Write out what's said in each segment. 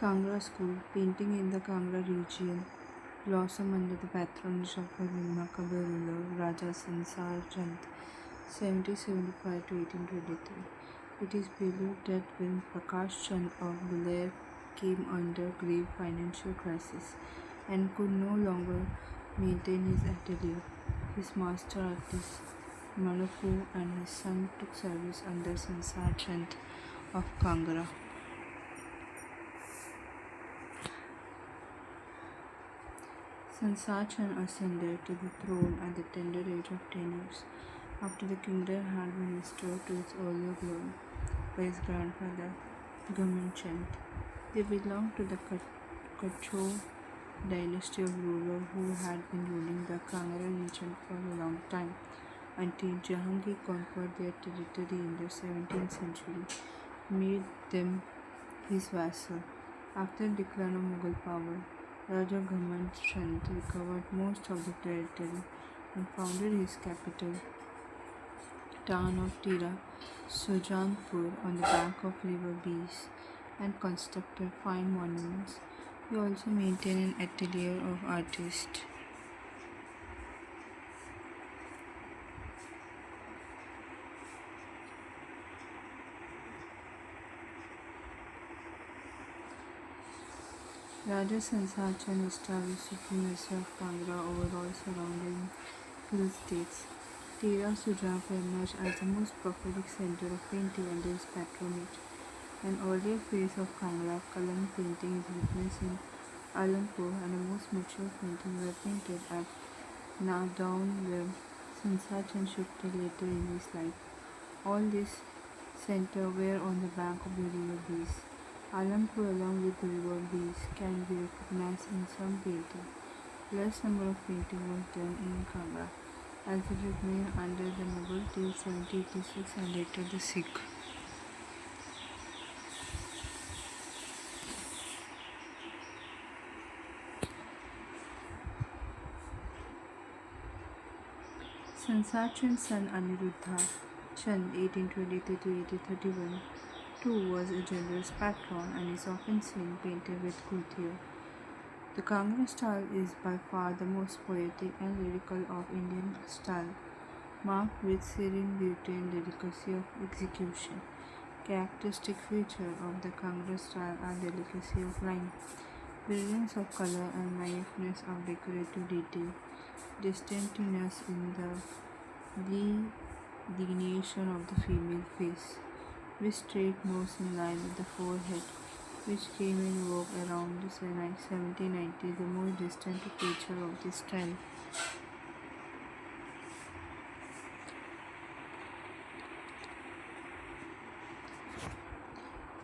Kangra School, painting in the Kangra region, blossom under the patronage of a remarkable ruler, Raja Sansar Chand, 1775 to 1823. It is believed that when Prakash Chand of Bulair came under grave financial crisis and could no longer maintain his atelier, his master artist Manapur and his son took service under Sansar Chand of Kangra. Sansar Chand ascended to the throne at the tender age of 10 years, after the kingdom had been restored to its earlier glory by his grandfather, Gaman Chand. They belonged to the Kachor dynasty of rulers who had been ruling the Kangra region for a long time, until Jahangir conquered their territory in the 17th century, made them his vassal. After the decline of Mughal power, Raja Ghaman Chand recovered most of the territory and founded his capital town of Tira, Sujanpur, on the bank of river Beas and constructed fine monuments. He also maintained an atelier of artists. Raja Sansar Chand established supremacy of Kangra over all surrounding hill states. Tira Sujanpur emerged as the most prophetic center of painting under his patronage. An earlier phase of Kangra, Kalam painting, is witnessed in Alampur, and the most mature paintings were painted at Nadaun, where Sansar Chand shifted later in his life. All these centers were on the bank of the river Beas. Alampur, along with the river Beas, can be recognized in some paintings. Less number of painting was done in Kangra, as it remained under the Mughal till 1786 and later the Sikh. Sansar Chand's son Aniruddha Chand, 1823 to 1831, too was a generous patron and is often seen painted with courtier. The Kangra style is by far the most poetic and lyrical of Indian style, marked with serene beauty and delicacy of execution. Characteristic feature of the Kangra style are delicacy of line, brilliance of color, and minuteness of decorative detail, distinctness in the delineation of the female face, with straight nose in line with the forehead, which came in vogue around the 1790s, the most distinct feature of this style.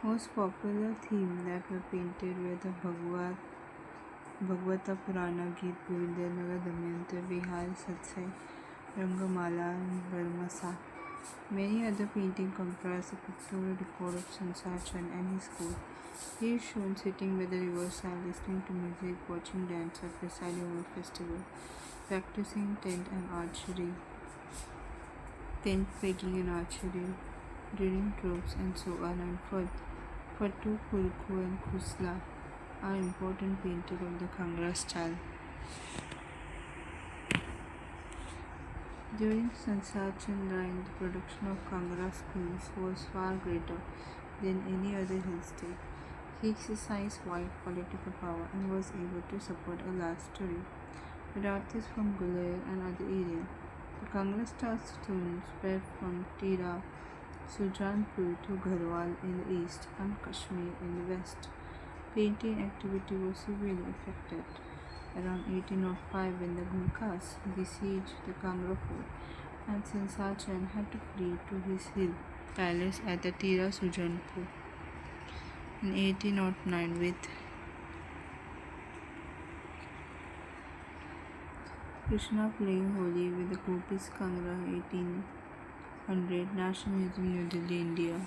Most popular themes that were painted were the Bhagavata Purana, Geet Govinda, Naga Damayanti, Vihar Satsai, Rangamala, and Barmasa. Many other paintings comprise a pictorial record of Sansar Chand and his court. He is shown sitting by the riverside, listening to music, watching dance, or presiding over a festival, practicing tent pegging and archery, drilling troops, and so on and forth. Fatu, Kurku, and Khusla are important painters of the Kangra style. During Sansar Chand reign, the production of Kangra schools was far greater than any other hill state. He exercised wide political power and was able to support a large story with artists from Gulair and other areas. The Kangra style students spread from Tira, Sujanpur to Garhwal in the east and Kashmir in the west. Painting activity was severely affected around 1805 when the Gurkhas besieged the Kangra fort and Sansar Chand had to flee to his hill palace at the Tira Sujanpur. In 1809 with Krishna playing Holi with the Gopis Kangra, 1800, National Museum, New Delhi, India.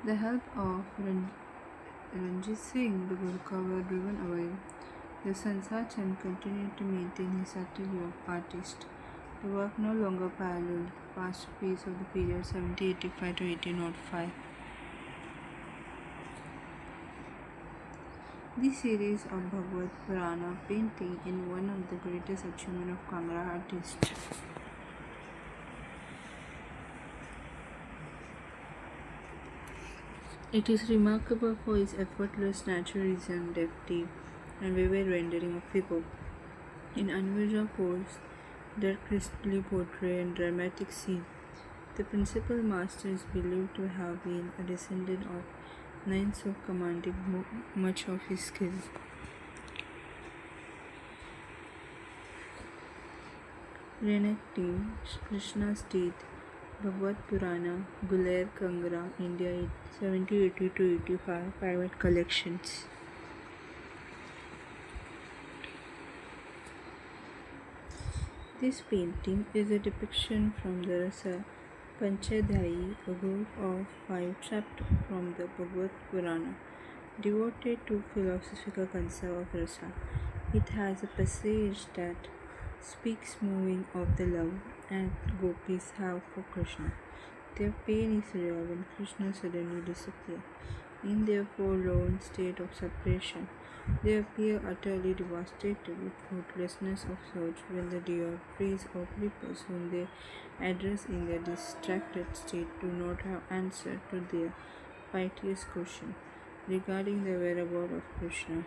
The help of Ranjit Singh, the Gurkha were driven away. The Sansar Chand continued to maintain his atelier of artists. The work no longer paralleled the masterpiece of the period 1785 to 1805. This series of Bhagavad Purana painting is one of the greatest achievements of Kangra artists. It is remarkable for its effortless naturalism, depth, and vivid rendering of figure. In unusual pose that crisply portray a dramatic scene. The principal master is believed to have been a descendant of nine so commanding much of his skill. Reenacting Krishna's death, Bhagavad Purana, Guler Kangra, India, 1780 to 85, private collections. This painting is a depiction from the Rasa Panchadhyayi, a group of 5 chapters from the Bhagavad Purana, devoted to philosophical concept of rasa. It has a passage that speaks moving of the love and gopis have for Krishna. Their pain is real when Krishna suddenly disappears. In their forlorn state of separation, they appear utterly devastated with fruitlessness of search when the dear praise of reapers whom they address in their distracted state do not have answer to their piteous question regarding the whereabouts of Krishna.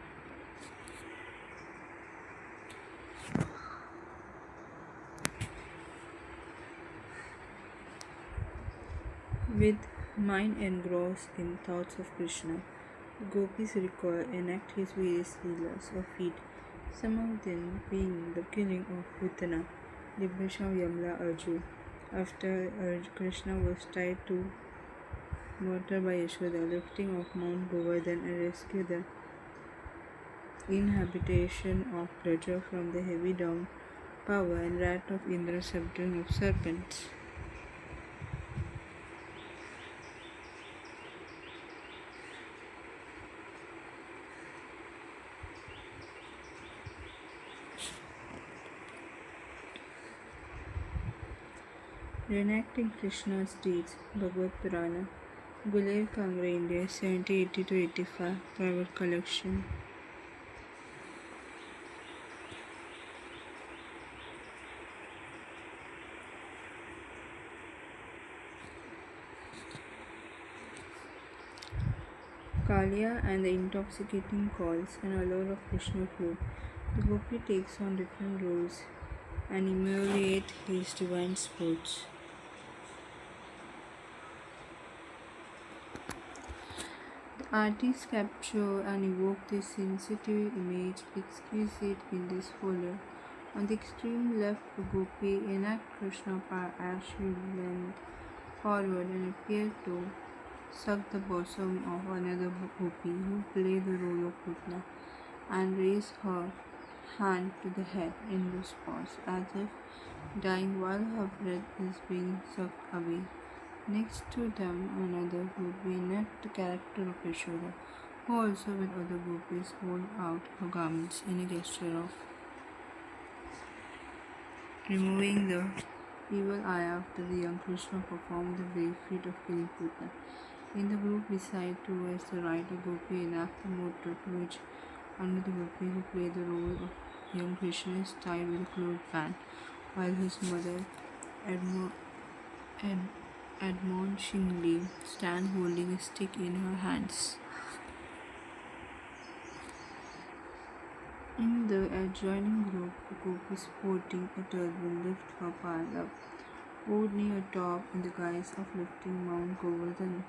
With mind engrossed in thoughts of Krishna, gopis recall and act his various leelas of feet, some of them being the killing of Putana, liberation of Yamla Arjun, after Krishna was tied to water by Yashoda, lifting of Mount Govardhan and rescue the inhabitation of Braja from the heavy down power and wrath of Indra, subduing of serpents. Reenacting Krishna's deeds, Bhagavad Purana, Guler Kangra, India, 1780 to 85, private collection. Kalia and the intoxicating calls and allure of Krishna flute. The gopi takes on different roles and emulate his divine sports. The artists capture and evoke this sensitive image exquisite in this folio. On the extreme left, a gopi enact Krishna as she leaned forward and appeared to suck the bosom of another gopi who played the role of Putna and raised her hand to the head in response as if dying while her breath is being sucked away. Next to them, another gopi enact the character of Yashoda, who also with other gopis hold out her garments in a gesture of removing the evil eye after the young Krishna performed the brave feat of killing Putna. In the group beside towards the right, a gopi enact the motor to which another gopi who played the role of young Krishna is tied with a cloth band, while his mother admonishingly stand holding a stick in her hands. In the adjoining group, a gopi sporting a turban lift her pile up, Odni atop in the guise of lifting Mount Govardhan,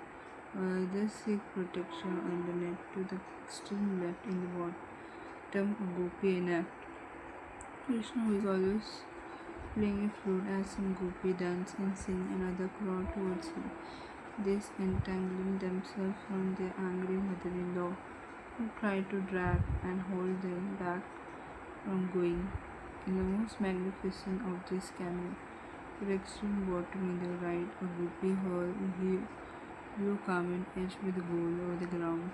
while others seek protection underneath. To the extreme left in the bottom, a gopi enact Krishna, who is always playing a flute as some gopi dance and sing, and other crowd towards him, this entangling themselves from their angry mother-in-law, who try to drag and hold them back from going. In the most magnificent of this cameo, to the extreme bottom in the right, a gopi hurl blue garment edged with gold over the ground,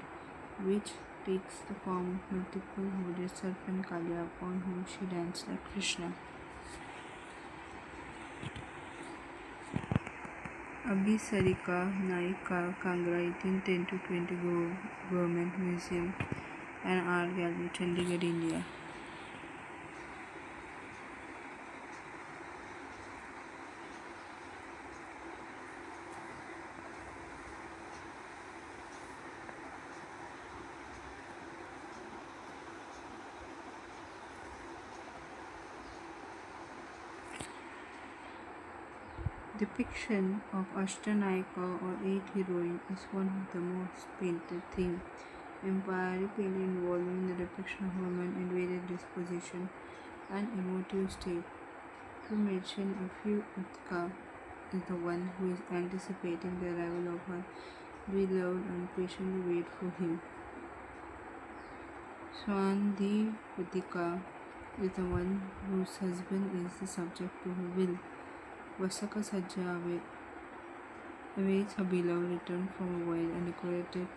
which takes the form of multiple hooded serpent Kalia, upon whom she danced like Krishna. Abhisarika Naika Kangra 1810 to 20 Government Museum and Art Gallery, Chandigarh, India. Depiction of Ashtanayaka or Eight Heroine is one of the most painted themes in Pahari painting involving the depiction of women in various disposition and emotive state. To mention a few, Utka is the one who is anticipating the arrival of her beloved and patiently wait for him. Swandi Utika is the one whose husband is the subject to her will. Vasaka Sajja awaits her beloved return from a voyage and decorated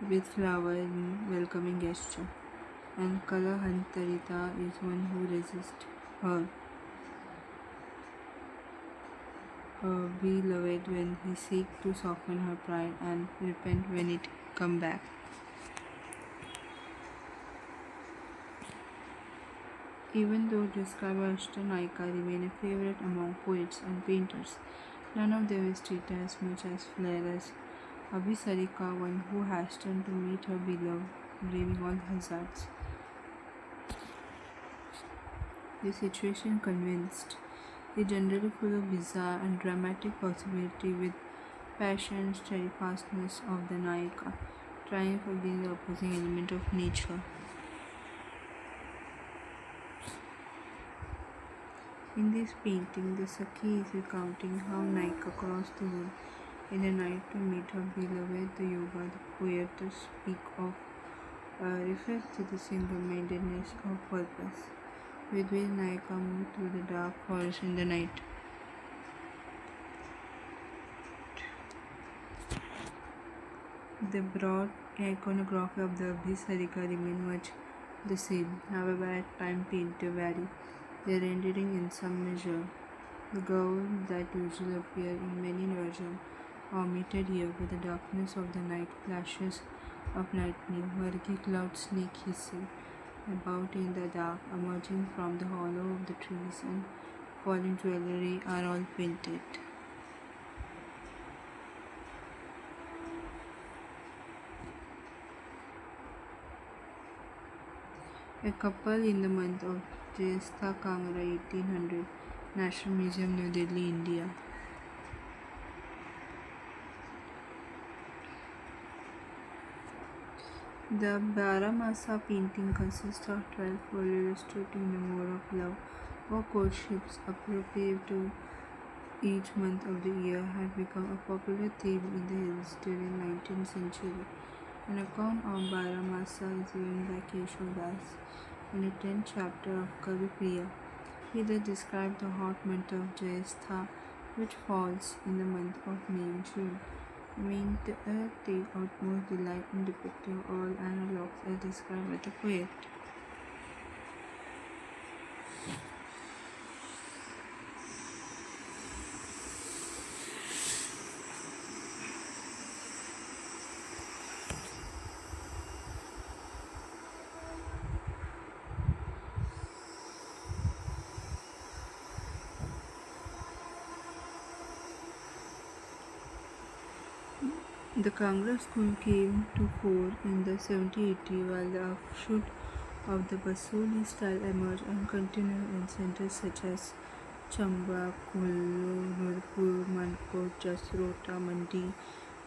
with flower in welcoming gesture. And Kala Hantarita is one who resists her beloved when he seeks to soften her pride and repent when it come back. Even though described Ashtanayaka remain a favorite among poets and painters, none of them is treated as much as flair as Abhisarika, one who hastened to meet her beloved, braving all hazards. The situation convinced is generally full of bizarre and dramatic possibility with passion and steadfastness of the Nayaka, triumph against the opposing element of nature. In this painting, the Sakhi is recounting how Nayaka crossed the world in the night to meet her beloved. The yoga, the poetess speak of refers to the single-mindedness of purpose with which Nayaka moved through the dark forest in the night. The broad iconography of the Abhisarika remain much the same. However, at times painters vary their rendering in some measure. The girls that usually appear in many versions are omitted here, with the darkness of the night, flashes of lightning, murky clouds snake hissing about in the dark, emerging from the hollow of the trees, and falling jewelry are all painted. A couple in the month of Jyestha Kangra 1800, National Museum, New Delhi, India. The Baramasa painting consists of 12 folios illustrating the mode of love or courtships appropriate to each month of the year had become a popular theme in the hills during 19th century. An account of Baramasa is given by Keshav Das in the 10th chapter of Kavi Priya. He thus described the hot month of Jyestha, which falls in the month of May and June. Painter take utmost delight in depicting all analogues as described by the poet. The Kangra school came to fore in the 1780, while the offshoot of the Basoli style emerged and continued in centers such as Chamba, Kullu, Nurpur, Manpur, Jasrota, Mandi,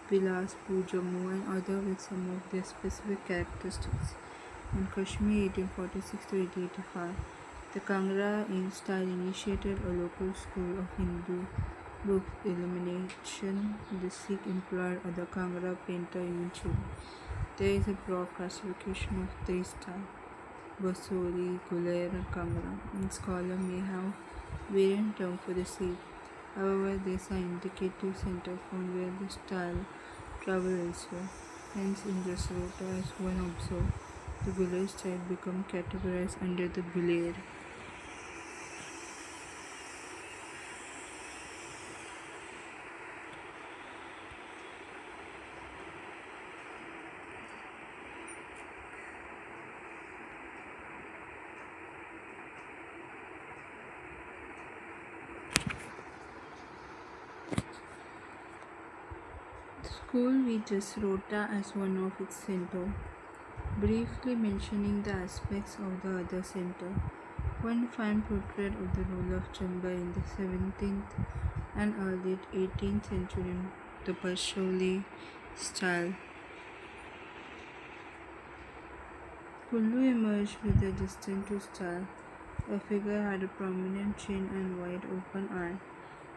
Bilaspur, Jammu, and others with some of their specific characteristics. In Kashmir 1846 to 1885, the Kangra in style initiated a local school of Hindu book illumination. The Sikh employed other Kangra painter eventually. There is a broad classification of three styles: Basori, Gulair, and Kangra. And scholar may have variant term for the same. However, these are indicative center from where the style travel elsewhere. Hence, in Jasrota, as one observed, the Gulair style become categorized under the Gulair. school reaches Rota as one of its center, briefly mentioning the aspects of the other center. One fine portrait of the rule of Chamba in the 17th and early 18th century in the Pasholi style. Kullu emerged with a distinctive style. A figure had a prominent chin and wide open eye,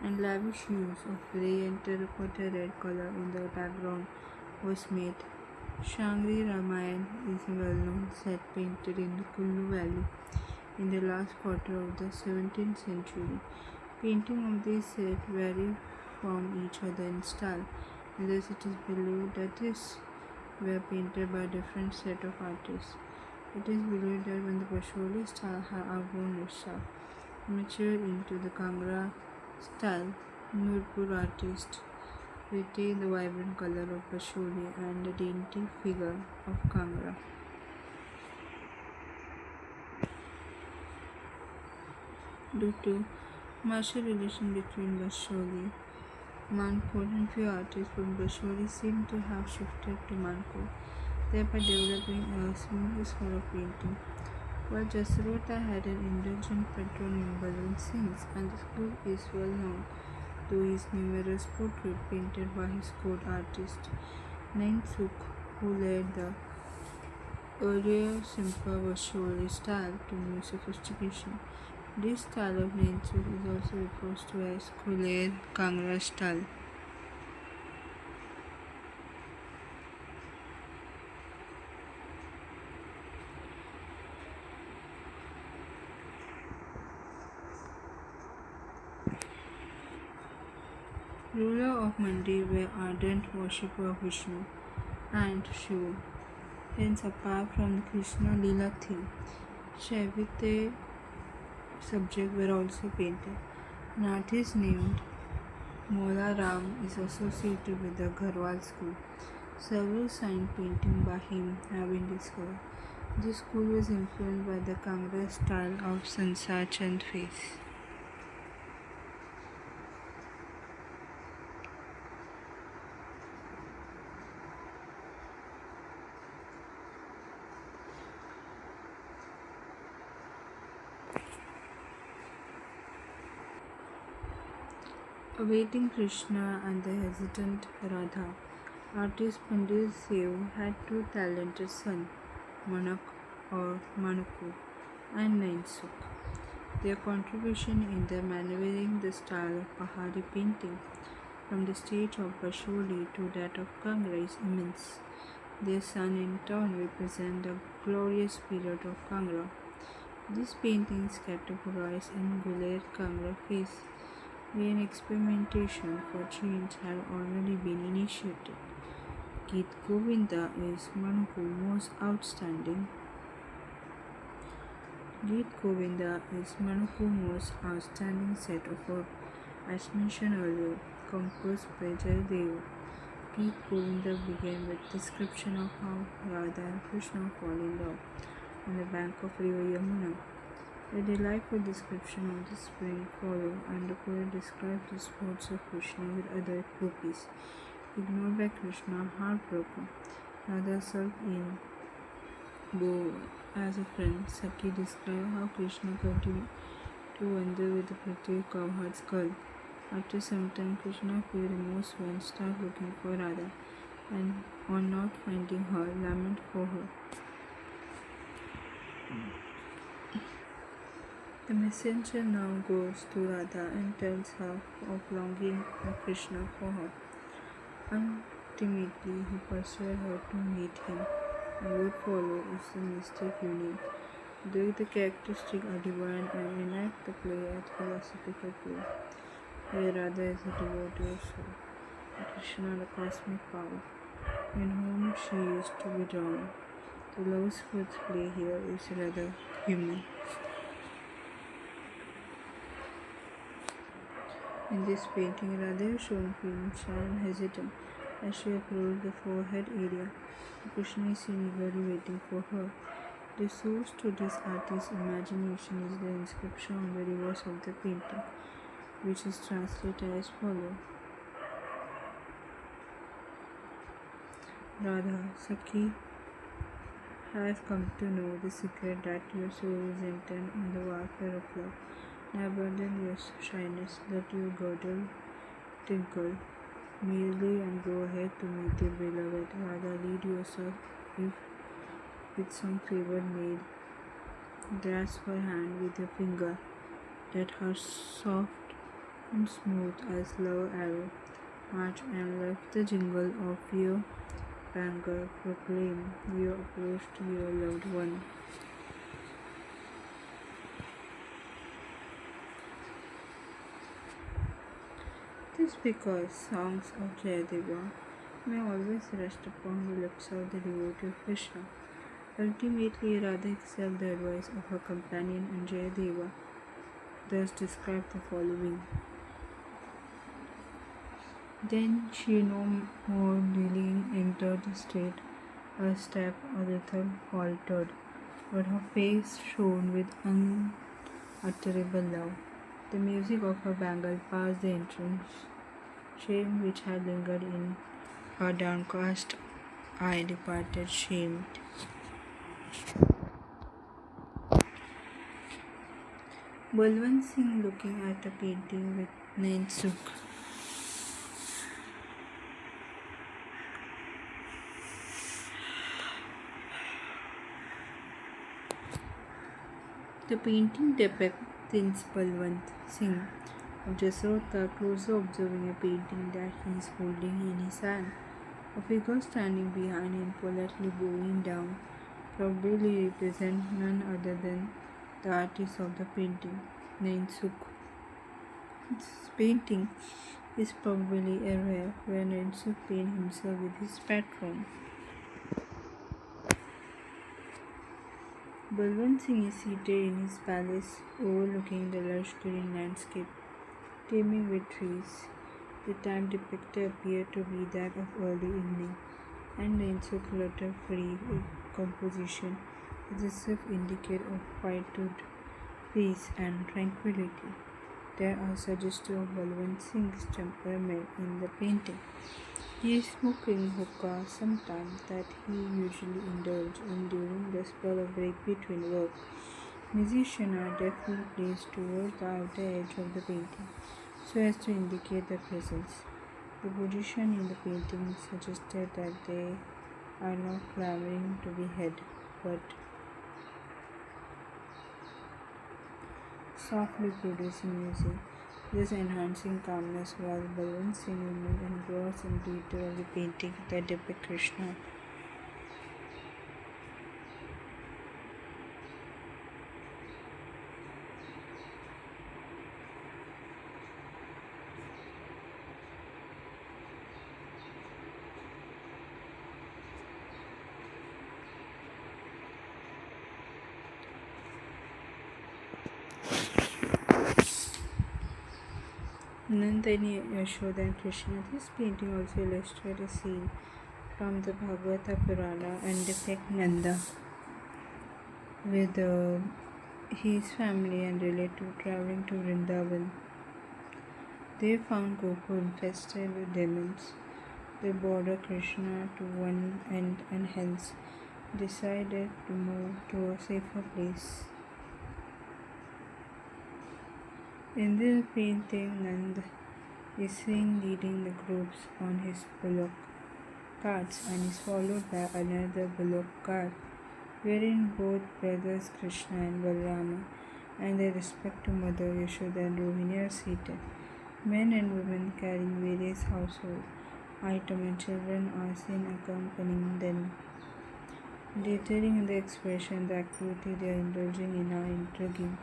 and lavish use of grey and terracotta red color in the background was made. Shangri Ramayan is a well-known set painted in the Kullu Valley in the last quarter of the 17th century. Painting of these sets vary from each other in style, and thus it is believed that these were painted by a different set of artists. It is believed that when the Pasholi style had outgrown itself, matured into the Kangra style, Nurpur artists retained the vibrant color of Pasholi and the dainty figure of Kangra. Due to martial relation between Pasholi, Mankur and few artists from Pasholi seem to have shifted to Mankur, thereby developing a similar school of painting. While Jasrota had an indulgent patron in Balwant Singhs, and the school is well known through his numerous portraits painted by his court artist Nain Sukh, who led the earlier simple Vasholi style to new sophistication. This style of Nain Sukh is also referred to as Kuler Kangra style. Ruler of Mandi were ardent worshippers of Vishnu and Shiva. Hence, apart from the Krishna Lila theme, Shaivite subjects were also painted. An artist named Mola Ram is associated with the Garhwal school. Several sign paintings by him have been discovered. This school was influenced by the Kangra style of Sansar Chand face. Awaiting Krishna and the hesitant Radha, artist Pandit Sev had two talented sons, Manak or Manuku and Nainsuk. Their contribution in the maneuvering the style of Pahari painting from the stage of Pasholi to that of Kangra is immense. Their son in turn represent the glorious period of Kangra. These paintings categorized in Guler Kangra phase, where experimentation for change had already been initiated. Geet Govinda is Manuku's most outstanding. Geet Govinda is Manuku's most outstanding set of work, as mentioned earlier, composed by Jayadeva. Geet Govinda began with description of how Radha and Krishna fall in love on the bank of river Yamuna. A delightful description of the spring followed, and the poet describes the sports of Krishna with other gopis. Ignored by Krishna, heartbroken, Radha sought in Bo as a friend. Saki described how Krishna continued to wander with the pretty cowherd's girl. After some time, Krishna feared remorse when started looking for Radha, and on not finding her, lament for her. The messenger now goes to Radha and tells her of longing of Krishna for her. Ultimately, he persuades her to meet him, and what follows is the mystic union. Though the characteristics are divine and enact the play as philosophical play, where Radha is a devotee of soul, and Krishna the cosmic power, in whom she is to be drawn. The love's fourth play here is rather human. In this painting, Radha is shown feeling shy and hesitant as she approaches the forehead area. Krishna is seen eagerly waiting for her. The source to this artist's imagination is the inscription on the reverse of the painting, which is translated as follows. Radha, Sakhi has come to know the secret that your soul is intent in the warfare of love. Now abandon your shyness, let your girdle tinkle merely and go ahead to meet your beloved. Rather lead yourself if with some favored maid. Grasp her hand with your finger, let her soft and smooth as love arrow march and let the jingle of your bangle proclaim your approach to your loved one. This because songs of Jayadeva may always rest upon the lips of the devotee of Krishna. Ultimately, Radha accepted the advice of her companion and Jayadeva, thus described the following. Then she no more dealing entered the state. Her step a little faltered, but her face shone with unutterable love. The music of her bangle passed the entrance. Shame which had lingered in her downcast eye departed shamed. Balwant Singh looking at a painting with Nain-suk. The painting depicts Prince Balwant Singh of Jasrota closely observing a painting that he is holding in his hand. A figure standing behind him politely bowing down probably represents none other than the artist of the painting, Nain-suk. This painting is probably a rare where Nain-suk painted himself with his patron. Balwant Singh is seated in his palace overlooking the lush green landscape, teeming with trees. The time depicted appeared to be that of early evening, and Nain-suk clutter-free composition is a self-indicator of quietude, peace, and tranquility. There are suggestions of Balwant Singh's temperament in the painting. He is smoking hookah sometimes that he usually indulges in during the spell of break between work. Musicians are definitely placed towards the outer edge of the painting so as to indicate their presence. The position in the painting suggested that they are not clamoring to be heard, but softly producing music, thus enhancing calmness while Balwant Singh remained engrossed in detail of the painting that depicts Krishna. Nandini, Yashoda and Krishna. This painting also illustrates a scene from the Bhagavata Purana and depicts Nanda with his family and relative traveling to Vrindavan. They found Gokul infested with demons. They bordered Krishna to one end and hence decided to move to a safer place. In the painting, Nand is seen leading the groups on his bullock carts and is followed by another bullock cart, wherein both brothers Krishna and Balrama and their respective mother Yashoda and Rohini are seated. Men and women carrying various household items and children are seen accompanying them. Detailing in the expression the activity they are indulging in are intriguing.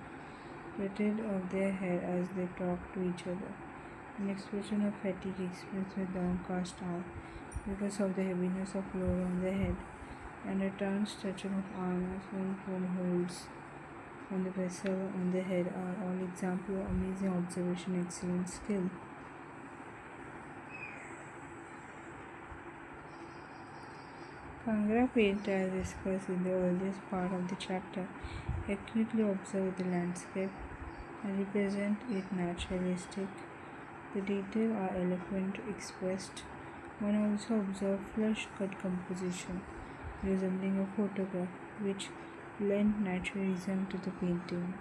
The tilt of their head as they talk to each other. An expression of fatigue expressed with downcast eye because of the heaviness of load on their head, and a turned stretching of arm as one whom holds on the vessel on the head are all examples of amazing observation and excellent skill. Kangra painter, as discussed in the earliest part of the chapter, accurately observed the landscape and represent it naturalistic. The details are eloquently expressed. One also observed flush cut composition, resembling a photograph, which lent naturalism to the painting.